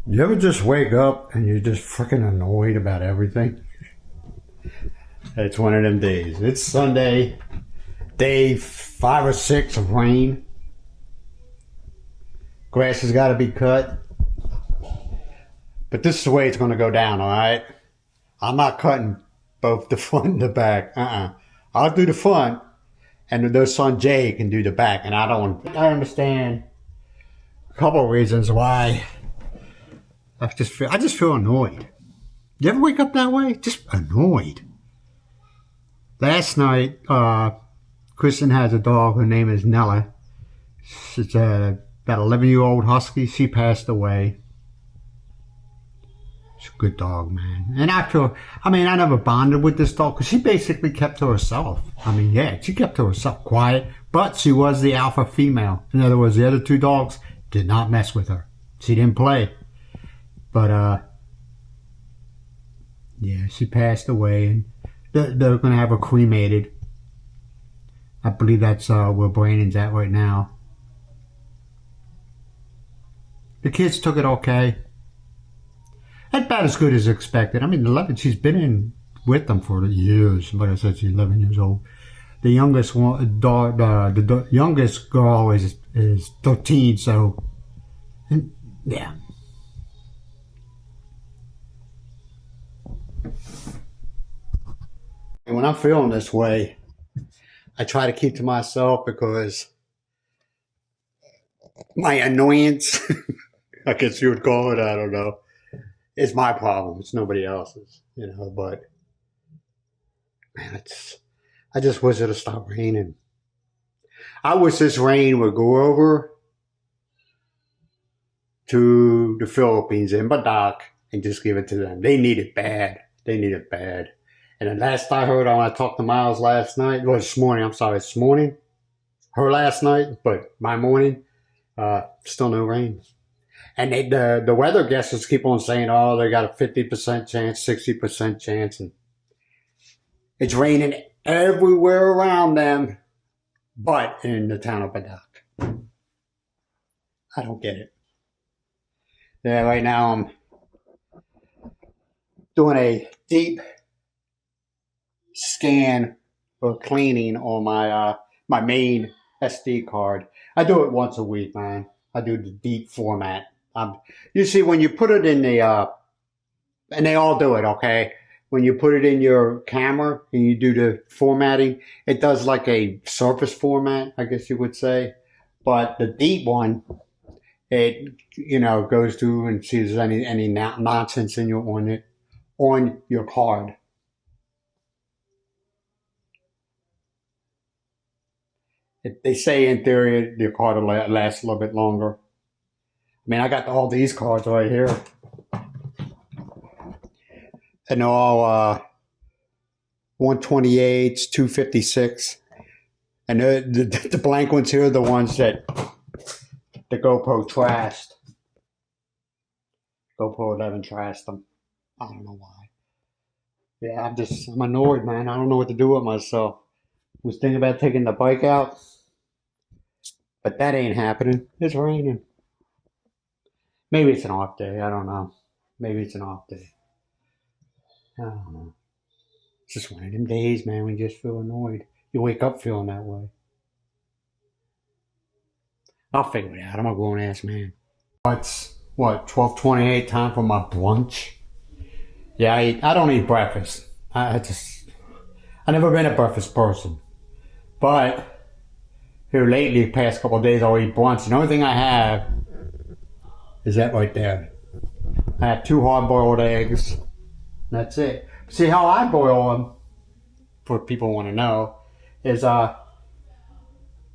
You ever just wake up and you're just freaking annoyed about everything? It's one of them days. It's Sunday, day 5 or 6 of rain. Grass has got to be cut. But this is the way it's going to go down, all right? I'm not cutting both the front and the back. I'll do the front, and their son Jay can do the back. And I understand a couple of reasons why. I just feel annoyed. You ever wake up that way? Just annoyed. Last night, Kristen has a dog. Her name is Nella. She's about 11-year-old husky. She passed away. She's a good dog, man. And I never bonded with this dog because she basically kept to herself. She kept to herself, quiet, but she was the alpha female. In other words, the other two dogs did not mess with her. She didn't play. But, she passed away, and they're going to have her cremated. I believe that's where Brandon's at right now. The kids took it okay. About as good as expected. 11, she's been in with them for years. Like I said, she's 11 years old. The youngest one, the youngest girl is 13, so, yeah. And when I'm feeling this way, I try to keep to myself because my annoyance, I guess you would call it, I don't know, it's my problem. It's nobody else's, but man, I just wish it would stop raining. I wish this rain would go over to the Philippines in Badak and just give it to them. They need it bad. And the last I heard, when I talked to Miles last night, this morning, her last night, but my morning, still no rain. And the weather guesses keep on saying, they got a 50% chance, 60% chance. And it's raining everywhere around them, but in the town of Badak. I don't get it. Yeah, right now I'm doing a deep scan or cleaning on my main SD card. I do it once a week, man. I do the deep format. You see, when you put it in and they all do it, okay? When you put it in your camera and you do the formatting, it does like a surface format, I guess you would say. But the deep one, it goes through and sees any nonsense on your card. They say in theory your card will last a little bit longer. I got all these cards right here. And they're all 128s, 256. And the blank ones here are the ones that the GoPro trashed. GoPro 11 trashed them. I don't know why. Yeah, I'm annoyed, man. I don't know what to do with myself. Was thinking about taking the bike out, but that ain't happening. It's raining. Maybe it's an off day. I don't know. Maybe it's an off day. I don't know. It's just one of them days, man, when you just feel annoyed. You wake up feeling that way. I'll figure it out. I'm a grown-ass man. It's, 12:28, time for my brunch. Yeah, I don't eat breakfast. I've never been a breakfast person. But here lately, the past couple of days, I'll eat brunch. And the only thing I have is that right there. I have 2 hard-boiled eggs. That's it. See how I boil them, for people who want to know, is I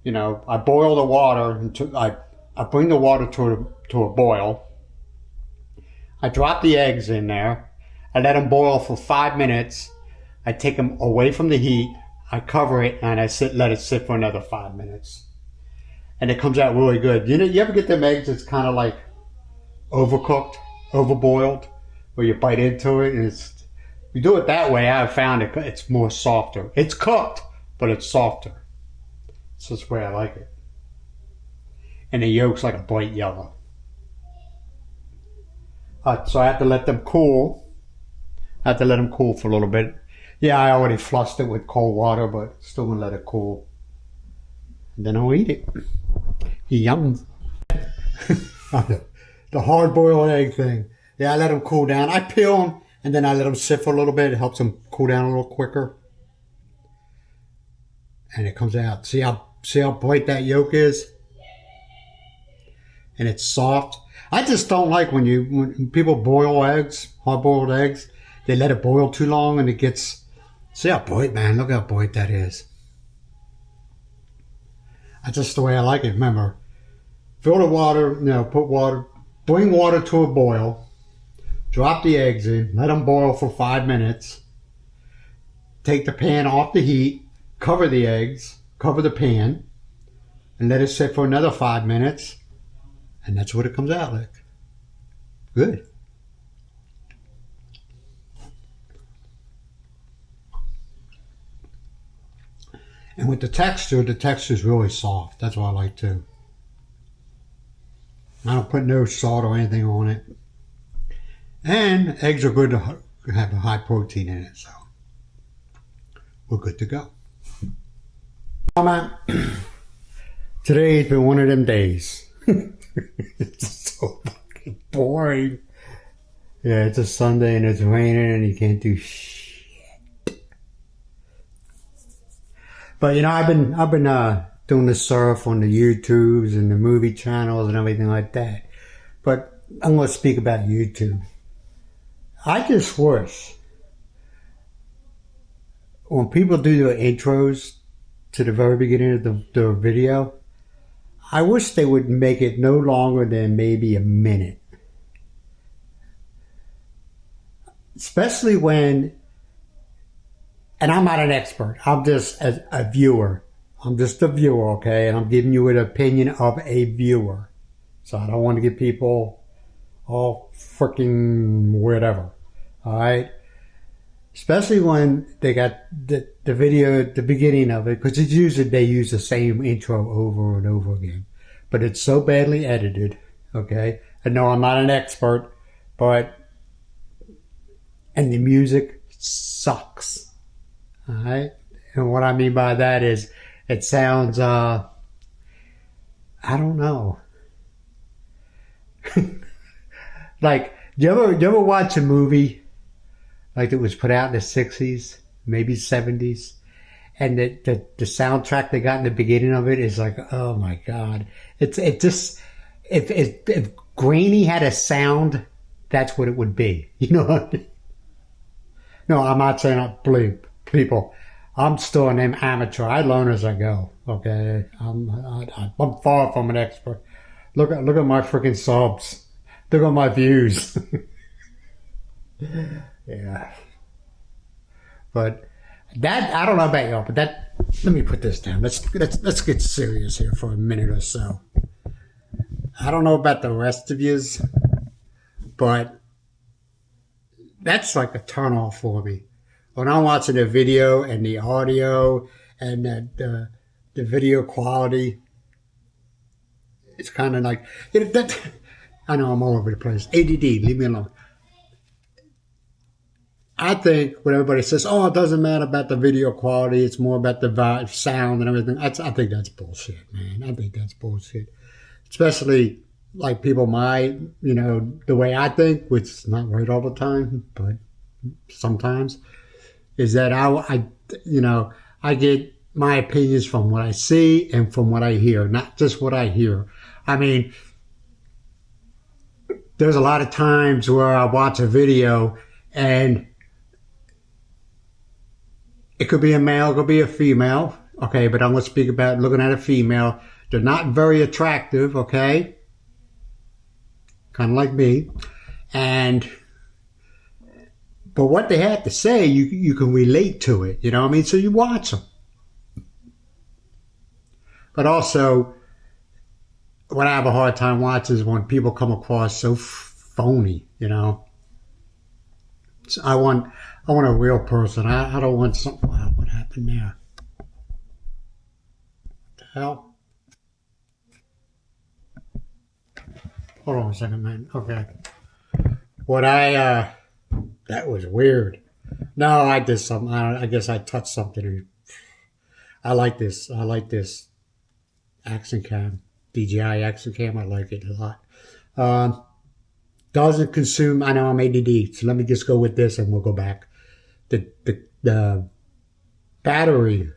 boil the water I bring the water to a boil. I drop the eggs in there. I let them boil for 5 minutes. I take them away from the heat. I cover it and let it sit for another 5 minutes. And it comes out really good. You ever get them eggs that's kind of like overcooked, overboiled, where you bite into it and you do it that way, I've found it's more softer. It's cooked, but it's softer. It's just the way I like it. And the yolk's like a bright yellow. So I have to let them cool. I have to let them cool for a little bit. Yeah, I already flushed it with cold water, but still gonna let it cool. And then I'll eat it. Yum. The hard-boiled egg thing. Yeah, I let them cool down. I peel them, and then I let them sit for a little bit. It helps them cool down a little quicker. And it comes out. See how bright that yolk is? And it's soft. I just don't like when people boil eggs, hard-boiled eggs, they let it boil too long and it gets... See how bright, man. Look how bright that is. That's just the way I like it. Remember, fill the water, put water, bring water to a boil, drop the eggs in, let them boil for 5 minutes, take the pan off the heat, cover the eggs, cover the pan, and let it sit for another 5 minutes, and that's what it comes out like. Good. And with the texture is really soft. That's what I like too. I don't put no salt or anything on it. And eggs are good to have a high protein in it, so we're good to go. Today's been one of them days. It's so fucking boring. Yeah, it's a Sunday and it's raining and you can't do shit. But I've been doing the surf on the YouTubes and the movie channels and everything like that. But I'm going to speak about YouTube. I just wish when people do their intros to the very beginning of the video, I wish they would make it no longer than maybe a minute. Especially when... And I'm not an expert. I'm just a viewer. I'm just a viewer, okay? And I'm giving you an opinion of a viewer. So I don't want to get people all freaking whatever. All right? Especially when they got the video at the beginning of it, because it's usually they use the same intro over and over again. But it's so badly edited, okay? And no, I'm not an expert, but... And the music sucks. All right, and what I mean by that is it sounds, I don't know. Like, do you ever watch a movie like that was put out in the 60s, maybe 70s, and the soundtrack they got in the beginning of it is like, oh my God. It just, if Grainy had a sound, that's what it would be. You know what I mean? No, I'm not saying I believe. People, I'm still an amateur. I learn as I go. Okay, I'm far from an expert. Look at my freaking subs. Look at my views. Yeah, but that I don't know about y'all, but that let me put this down. Let's get serious here for a minute or so. I don't know about the rest of yous, but that's like a turn off for me. When I'm watching the video and the audio and the video quality, it's kind of like, I know I'm all over the place. ADD, leave me alone. I think when everybody says, oh, it doesn't matter about the video quality, it's more about the vibe, sound and everything, I think that's bullshit, man. I think that's bullshit. Especially like people the way I think, which is not right all the time, but sometimes. Is that I get my opinions from what I see and from what I hear, not just what I hear. I mean, there's a lot of times where I watch a video and it could be a male, it could be a female, okay, but I'm going to speak about looking at a female. They're not very attractive, okay, kind of like me, but what they have to say, you can relate to it, you know what I mean? So you watch them. But also, what I have a hard time watching is when people come across so phony, So I want a real person. I don't want something. Wow, what happened there? What the hell? Hold on a second, man. Okay. What that was weird. No, I did something. I guess I touched something. I like this. I like this action cam, DJI action cam. I like it a lot. Doesn't consume. I know I'm ADD, so let me just go with this, and we'll go back. The battery.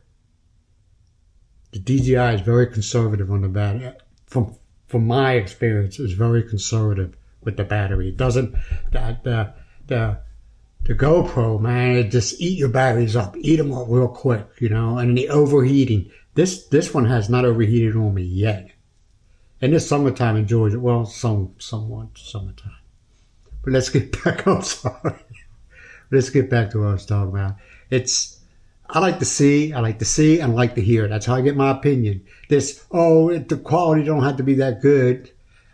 The DJI is very conservative on the battery. From my experience, is very conservative with the battery. It doesn't. The GoPro, man, it just eat your batteries up, eat them up real quick, you know. And the overheating. This one has not overheated on me yet. And this summertime in Georgia, well, somewhat summertime. But let's get back. I'm sorry. Let's get back to what I was talking about. I like to see, and I like to hear. That's how I get my opinion. The quality don't have to be that good.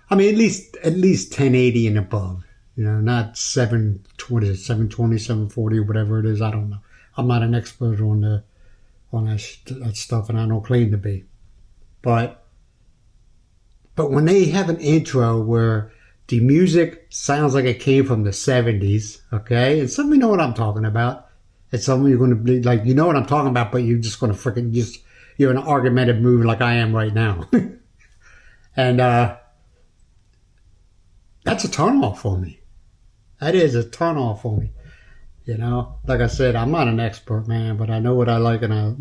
I mean, at least 1080 and above. You know, not 720, 740, whatever it is. I don't know. I'm not an expert on that stuff, and I don't claim to be. But when they have an intro where the music sounds like it came from the 70s, okay? And some of you know what I'm talking about. And some of you are going to be like, you know what I'm talking about, but you're just going to you're in an argumentative mood like I am right now. And that's a turn off for me. That is a turn off for me. You know, like I said, I'm not an expert, man, but I know what I like, and I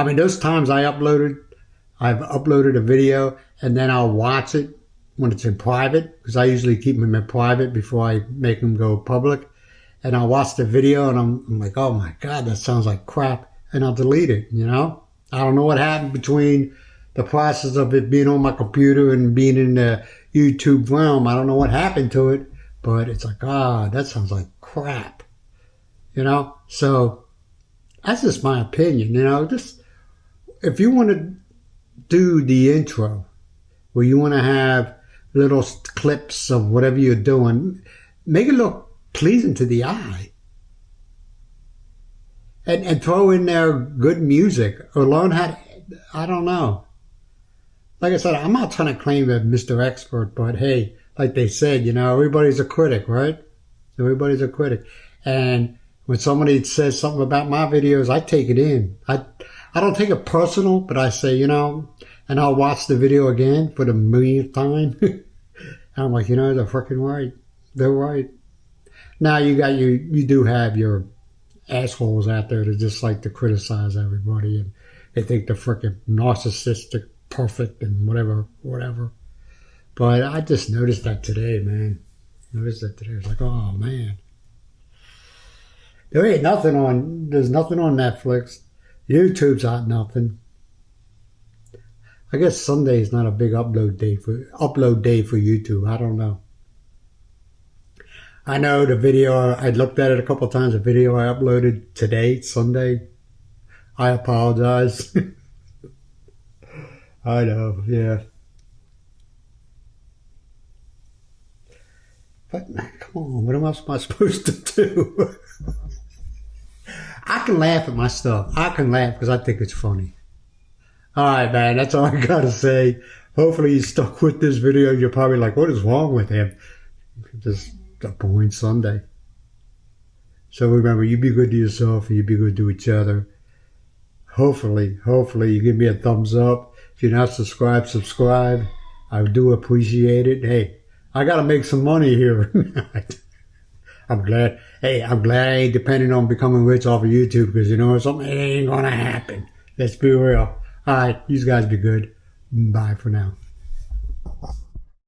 mean, those times I've uploaded a video and then I'll watch it when it's in private, because I usually keep them in private before I make them go public. And I'll watch the video and I'm like, oh my God, that sounds like crap. And I'll delete it, you know? I don't know what happened between the process of it being on my computer and being in the YouTube realm. I don't know what happened to it, but it's like, that sounds like crap. You know? So that's just my opinion, you know? Just if you want to do the intro where you want to have little clips of whatever you're doing, make it look pleasing to the eye. And throw in there good music or learn how to, I don't know. Like I said, I'm not trying to claim that Mr. Expert, but hey, like they said, you know, everybody's a critic, right? Everybody's a critic. And when somebody says something about my videos, I take it in. I don't take it personal, but I say, you know, and I'll watch the video again for the millionth time. And I'm like, you know, they're freaking right. They're right. Now you do have your assholes out there that just like to criticize everybody, and they think they're freaking narcissistic, perfect, and whatever. But I just noticed that today, man. It's like, oh man. There's nothing on Netflix. YouTube's not nothing. I guess Sunday is not a big upload day for YouTube. I don't know. I know the video, I looked at it a couple of times, the video I uploaded today, Sunday. I apologize. I know, yeah. But come on, what am I supposed to do? I can laugh at my stuff. I can laugh because I think it's funny. All right, man, that's all I got to say. Hopefully you stuck with this video. You're probably like, what is wrong with him? Just a boring Sunday. So remember, you be good to yourself and you be good to each other. Hopefully you give me a thumbs up. If you're not subscribed, subscribe. I do appreciate it. Hey, I got to make some money here. I'm glad I ain't depending on becoming rich off of YouTube, because you know something, it ain't going to happen. Let's be real. All right, you guys be good. Bye for now.